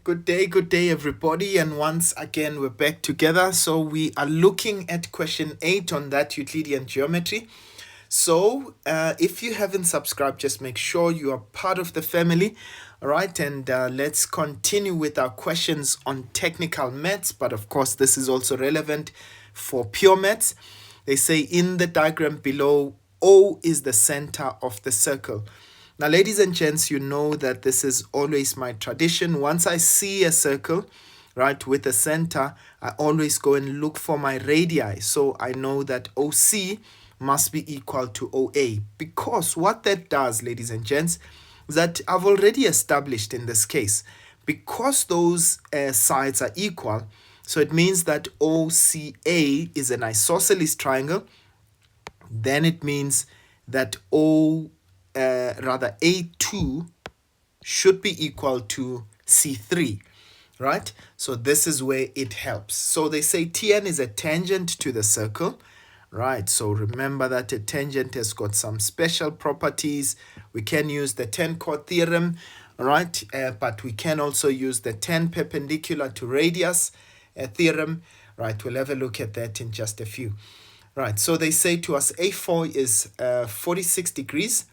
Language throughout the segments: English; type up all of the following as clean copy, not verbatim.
Good day, everybody. And once again, we're back together. So, we are looking at question 8 on that Euclidean geometry. So, if you haven't subscribed, just make sure you are part of the family. All right, and let's continue with our questions on technical maths. But of course, this is also relevant for pure maths. They say in the diagram below, O is the center of the circle. Now, ladies and gents, you know that this is always my tradition. Once I see a circle, right, with a center, I always go and look for my radii. So I know that OC must be equal to OA, because what that does, ladies and gents, is that I've already established in this case, because those sides are equal, so it means that OCA is an isosceles triangle. Then it means that A2 should be equal to C3, right? So this is where it helps. So they say Tn is a tangent to the circle, right? So remember that a tangent has got some special properties. We can use the 10 chord theorem, right? But we can also use the 10 perpendicular to radius theorem, right? We'll have a look at that in just a few. Right, so they say to us A4 is 46 degrees,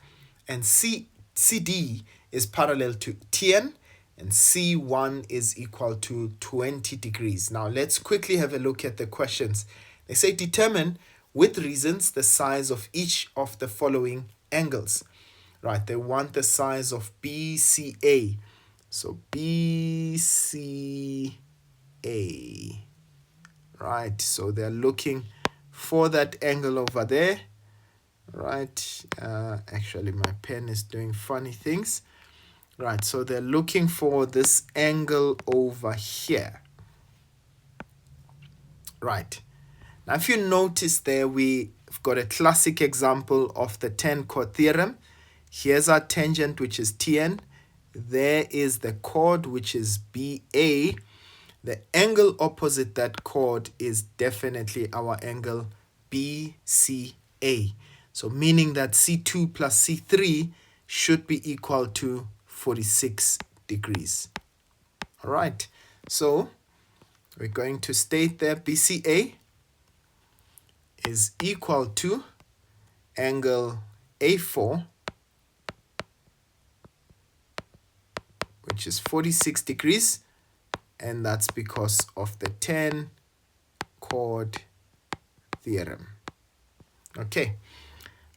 and CD is parallel to Tn, and C1 is equal to 20 degrees. Now let's quickly have a look at the questions. They say determine with reasons the size of each of the following angles. Right, they want the size of BCA. So BCA. Right, so they're looking for that angle over there, right? Actually, my pen is doing funny things. Right, so they're looking for this angle over here. Right, now if you notice there, we've got a classic example of the 10 chord theorem. Here's our tangent, which is Tn. There is the chord, which is BA. The angle opposite that chord is definitely our angle BCA. So meaning that C2 plus C3 should be equal to 46 degrees. All right, so we're going to state there BCA is equal to angle A4, which is 46 degrees, and that's because of the 10 chord theorem. Okay,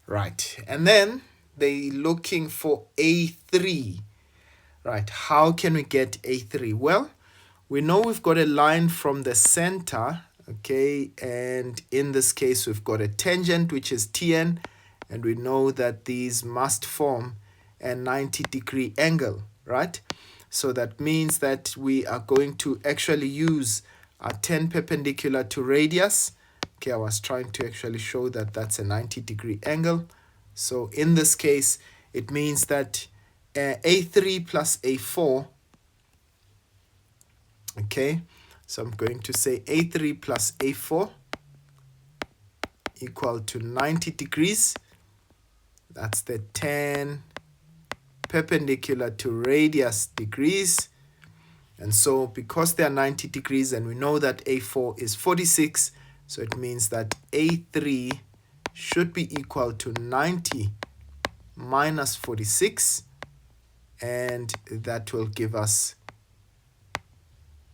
right, and then they looking for A3. Right, how can we get A3? Well, we know we've got a line from the center, okay, and in this case we've got a tangent, which is Tn, and we know that these must form a 90-degree angle, right? So that means that we are going to actually use a 10 perpendicular to radius. Okay, I was trying to actually show that that's a 90-degree angle. So in this case, it means that A3 plus A4, okay, so I'm going to say A3 plus A4 equal to 90 degrees. That's the 10 perpendicular to radius degrees. And so because they are 90 degrees and we know that A4 is 46, so it means that A3 should be equal to 90 minus 46, and that will give us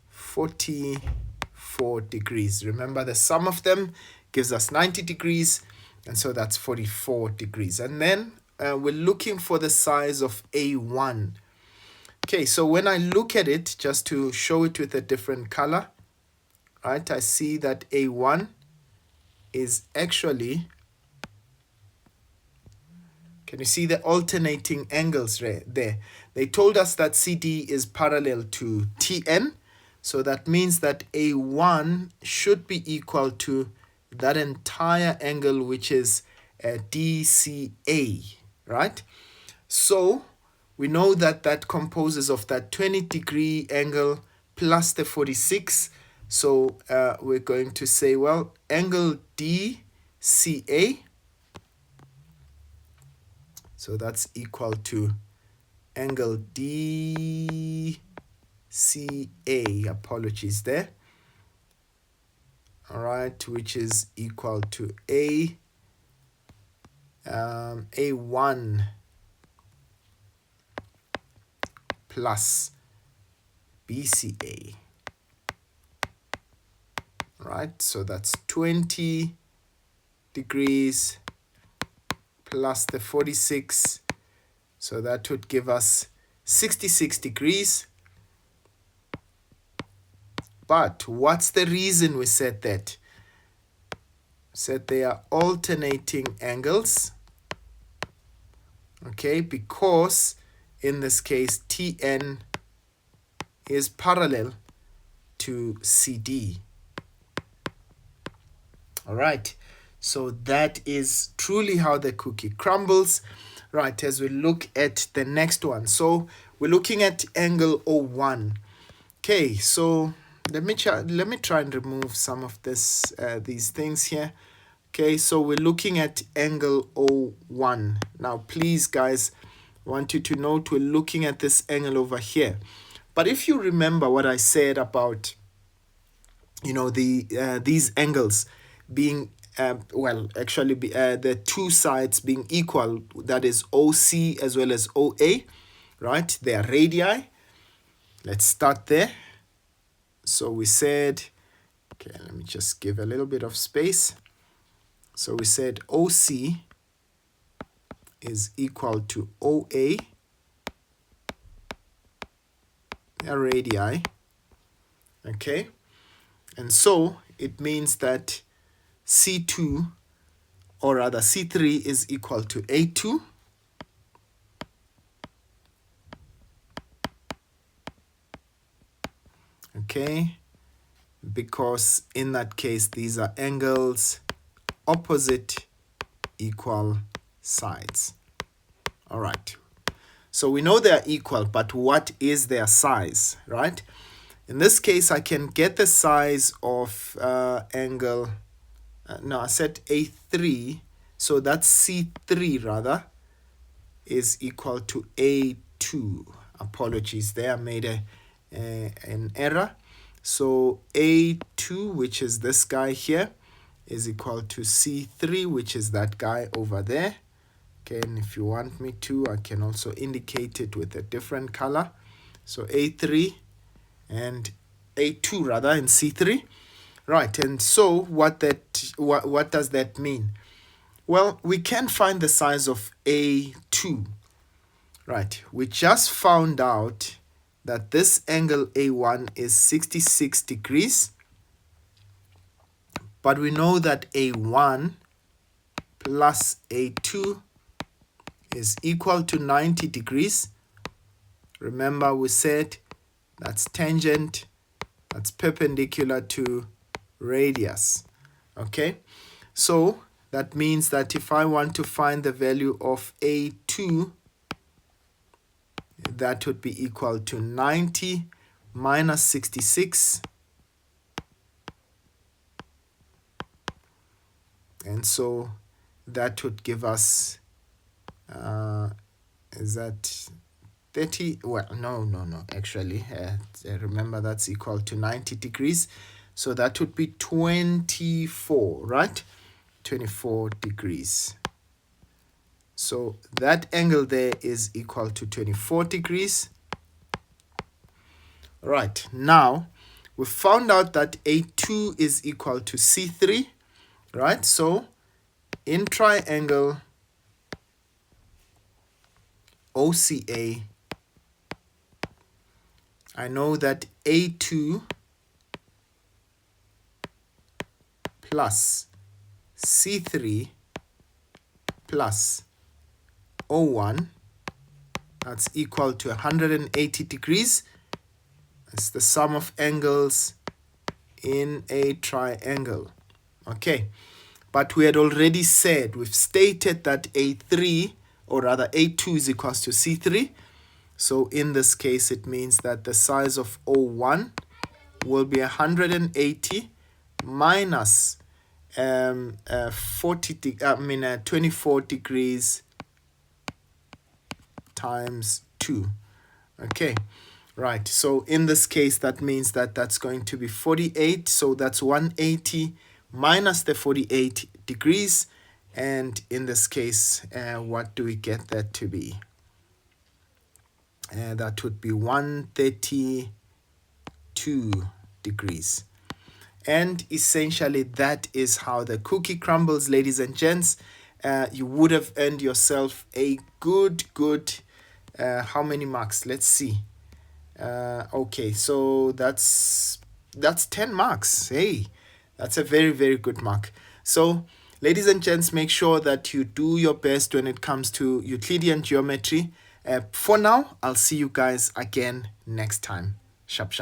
44 degrees. Remember, the sum of them gives us 90 degrees, and so that's 44 degrees. And then we're looking for the size of A1. Okay, so when I look at it, just to show it with a different color, right, I see that A1 is actually, can you see the alternating angles there? They told us that CD is parallel to Tn, so that means that A1 should be equal to that entire angle, which is DCA, right? So we know that that composes of that 20-degree angle plus the 46. So we're going to say, well, angle DCA, so that's equal to angle DCA CA, apologies there. All right, which is equal to A1 plus BCA. Right, so that's 20 degrees plus the 46, so that would give us 66 degrees. But what's the reason we said that? Said they are alternating angles, okay, because in this case TN is parallel to CD. All right, so that is truly how the cookie crumbles. Right, as we look at the next one, so we're looking at angle O1. Okay, so let me try and remove some of these things here. Okay, so we're looking at angle O1. Now, please, guys, I want you to note we're looking at this angle over here. But if you remember what I said about, these angles being, the two sides being equal, that is OC as well as OA, right? They are radii. Let's start there. So we said, okay, let me just give a little bit of space. So we said OC is equal to OA, a radii, okay? And so it means that C2, or rather C3, is equal to A2. Okay, because in that case, these are angles opposite equal sides. All right, so we know they're equal, but what is their size, right? In this case, I can get the size of angle, no, I said A3, so that's C3 rather, is equal to A2. Apologies there, I made an error. So A2, which is this guy here, is equal to C3, which is that guy over there. Okay, and if you want me to, I can also indicate it with a different color. So A3 and A2 rather, and C3. Right, and so what does that mean? Well, we can find the size of A2. Right, we just found out that this angle A1 is 66 degrees. But we know that A1 plus A2 is equal to 90 degrees. Remember, we said that's tangent, that's perpendicular to radius. Okay, so that means that if I want to find the value of A2, that would be equal to 90 minus 66. And so that would give us, is that 30? Well, no, actually, remember that's equal to 90 degrees. So that would be 24, right? 24 degrees. So that angle there is equal to 24 degrees. Right, now we found out that A2 is equal to C3, right? So in triangle OCA, I know that A2 plus C3 plus O1, that's equal to 180 degrees. It's the sum of angles in a triangle. Okay, but we had already said, we've stated that A3, or rather A2 is equals to C3. So in this case, it means that the size of O1 will be 180 minus 24 degrees times 2. Okay, Right, so in this case, that means that that's going to be 48. So that's 180 minus the 48 degrees. And in this case, what do we get that to be? That would be 132 degrees. And essentially, that is how the cookie crumbles, ladies and gents. You would have earned yourself a good, how many marks? Let's see. Okay, so that's 10 marks. Hey, that's a very good mark. So, ladies and gents, make sure that you do your best when it comes to Euclidean geometry. For now, I'll see you guys again next time. Sharp.